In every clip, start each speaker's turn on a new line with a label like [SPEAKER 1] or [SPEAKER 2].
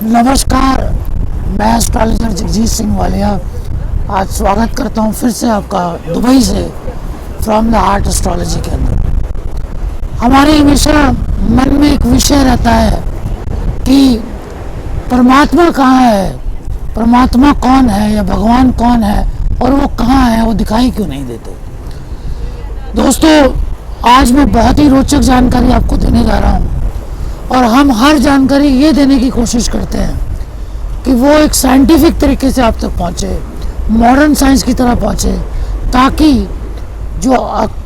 [SPEAKER 1] नमस्कार, मैं एस्ट्रोलॉजर जगजीत सिंह वालिया आज स्वागत करता हूं फिर से आपका दुबई से फ्रॉम द हार्ट एस्ट्रोलॉजी के अंदर। हमारे हमेशा मन में एक विषय रहता है कि परमात्मा कहाँ है, परमात्मा कौन है या भगवान कौन है और वो कहाँ है, वो दिखाई क्यों नहीं देते। दोस्तों, आज मैं बहुत ही रोचक जानकारी आपको देने जा रहा हूँ और हम हर जानकारी ये देने की कोशिश करते हैं कि वो एक साइंटिफिक तरीके से आप तक पहुँचे, मॉडर्न साइंस की तरह पहुँचे, ताकि जो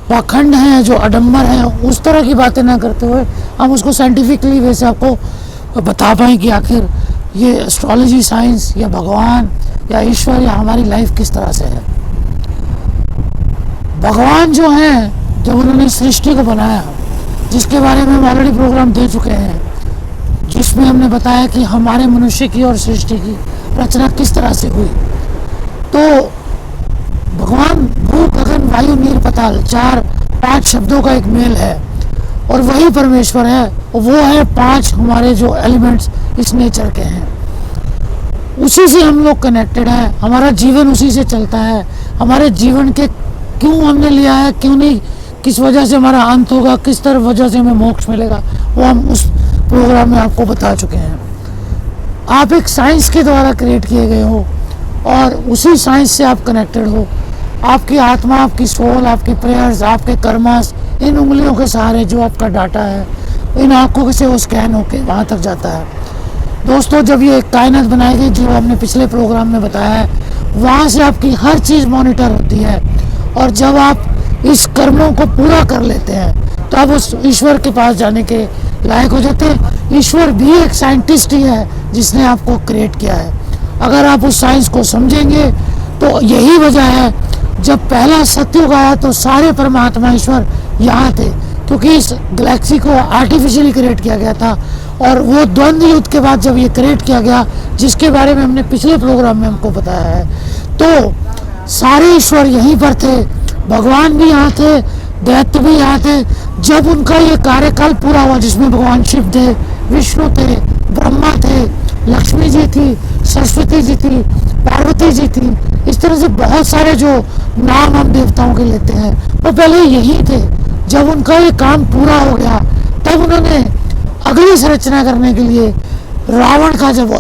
[SPEAKER 1] पाखंड हैं, जो आडंबर हैं, उस तरह की बातें ना करते हुए हम उसको साइंटिफिकली वैसे आपको बता पाएँ कि आखिर ये एस्ट्रोलॉजी साइंस या भगवान या ईश्वर या हमारी लाइफ किस तरह से है। भगवान जो हैं, जब उन्होंने सृष्टि को बनाया, जिसके बारे में हम ऑलरेडी प्रोग्राम दे चुके हैं, जिसमें हमने बताया कि हमारे मनुष्य की और सृष्टि की रचना किस तरह से हुई, तो भगवान भू गगन वायु नीर पताल 4-5 शब्दों का एक मेल है और वही परमेश्वर है। वो है 5 हमारे जो एलिमेंट्स इस नेचर के हैं, उसी से हम लोग कनेक्टेड हैं। हमारा जीवन उसी से चलता है। हमारे जीवन के क्यों हमने लिया है, क्यों नहीं, किस वजह से हमारा अंत होगा, किस तरह वजह से हमें मोक्ष मिलेगा, वो हम उस प्रोग्राम में आपको बता चुके हैं। आप एक साइंस के द्वारा क्रिएट किए गए हो और उसी साइंस से आप कनेक्टेड हो। आपकी आत्मा, आपकी सोल, आपकी प्रेयर्स, आपके कर्मास, इन उंगलियों के सहारे जो आपका डाटा है, इन आँखों से वो स्कैन होकर वहाँ तक जाता है। दोस्तों, जब ये कायनात बनाई गई, जो हमने पिछले प्रोग्राम में बताया है, वहाँ से आपकी हर चीज़ मॉनिटर होती है और जब आप इस कर्मों को पूरा कर लेते हैं तो आप उस ईश्वर के पास जाने के लायक हो जाते हैं। ईश्वर भी एक साइंटिस्ट ही है जिसने आपको क्रिएट किया है। अगर आप उस साइंस को समझेंगे तो यही वजह है, जब पहला सतयुग आया तो सारे परमात्मा ईश्वर यहाँ थे, क्योंकि इस गैलेक्सी को आर्टिफिशियली क्रिएट किया गया था। और वो द्वंद्व युद्ध के बाद जब ये क्रिएट किया गया, जिसके बारे में हमने पिछले प्रोग्राम में हमको बताया है, तो सारे ईश्वर यहीं पर थे। भगवान भी यहाँ थे, दैत्य भी यहाँ थे। जब उनका ये कार्यकाल पूरा हुआ, जिसमें भगवान शिव थे, विष्णु थे, ब्रह्मा थे, लक्ष्मी जी थी, सरस्वती जी थी, पार्वती जी थी, इस तरह से बहुत सारे जो नाम हम देवताओं के लेते हैं, वो पहले यही थे। जब उनका ये काम पूरा हो गया, तब उन्होंने अगली संरचना करने के लिए रावण का जब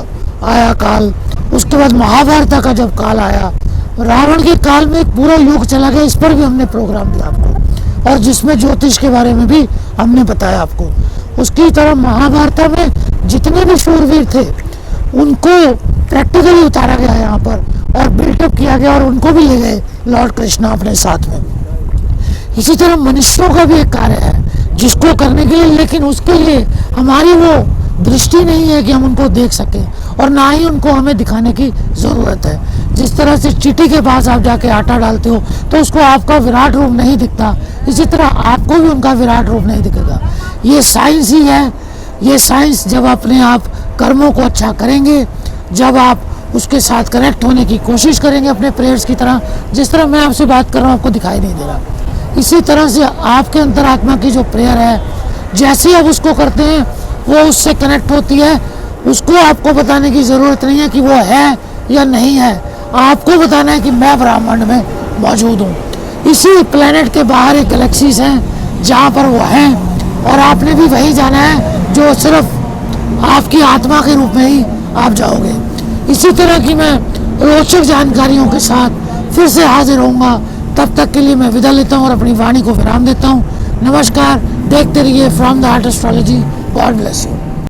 [SPEAKER 1] आया काल, उसके बाद महाभारत का जब काल आया, रावण के काल में एक पूरा युग चला गया। इस पर भी हमने प्रोग्राम दिया आपको, और जिसमें ज्योतिष के बारे में भी हमने बताया आपको। उसकी तरह महाभारत में जितने भी शूरवीर थे, उनको प्रैक्टिकली उतारा गया यहाँ पर और बिल्टअप किया गया और उनको भी ले गए लॉर्ड कृष्णा अपने साथ में। इसी तरह मनुष्यों का भी एक कार्य है जिसको करने के लिए, लेकिन उसके लिए हमारी वो दृष्टि नहीं है कि हम उनको देख सकें, और ना ही उनको हमें दिखाने की ज़रूरत है। जिस तरह से चींटी के पास आप जाके आटा डालते हो तो उसको आपका विराट रूप नहीं दिखता, इसी तरह आपको भी उनका विराट रूप नहीं दिखेगा। ये साइंस ही है। ये साइंस जब अपने आप कर्मों को अच्छा करेंगे, जब आप उसके साथ कनेक्ट होने की कोशिश करेंगे अपने प्रेयर्स की तरह, जिस तरह मैं आपसे बात कर रहा हूँ आपको दिखाई नहीं दे रहा, इसी तरह से आपके अंतरात्मा की जो प्रेयर है, जैसे आप उसको करते हैं वो उससे कनेक्ट होती है। उसको आपको बताने की ज़रूरत नहीं है कि वो है या नहीं है। आपको बताना है कि मैं ब्रह्मांड में मौजूद हूँ। इसी प्लेनेट के बाहर एक गैलेक्सीज हैं जहाँ पर वो हैं, और आपने भी वही जाना है जो सिर्फ आपकी आत्मा के रूप में ही आप जाओगे। इसी तरह की मैं रोचक जानकारियों के साथ फिर से हाजिर होऊंगा। तब तक के लिए मैं विदा लेता हूँ और अपनी वाणी को विराम देता हूँ। नमस्कार, देखते रहिए from the heart astrology. God bless you.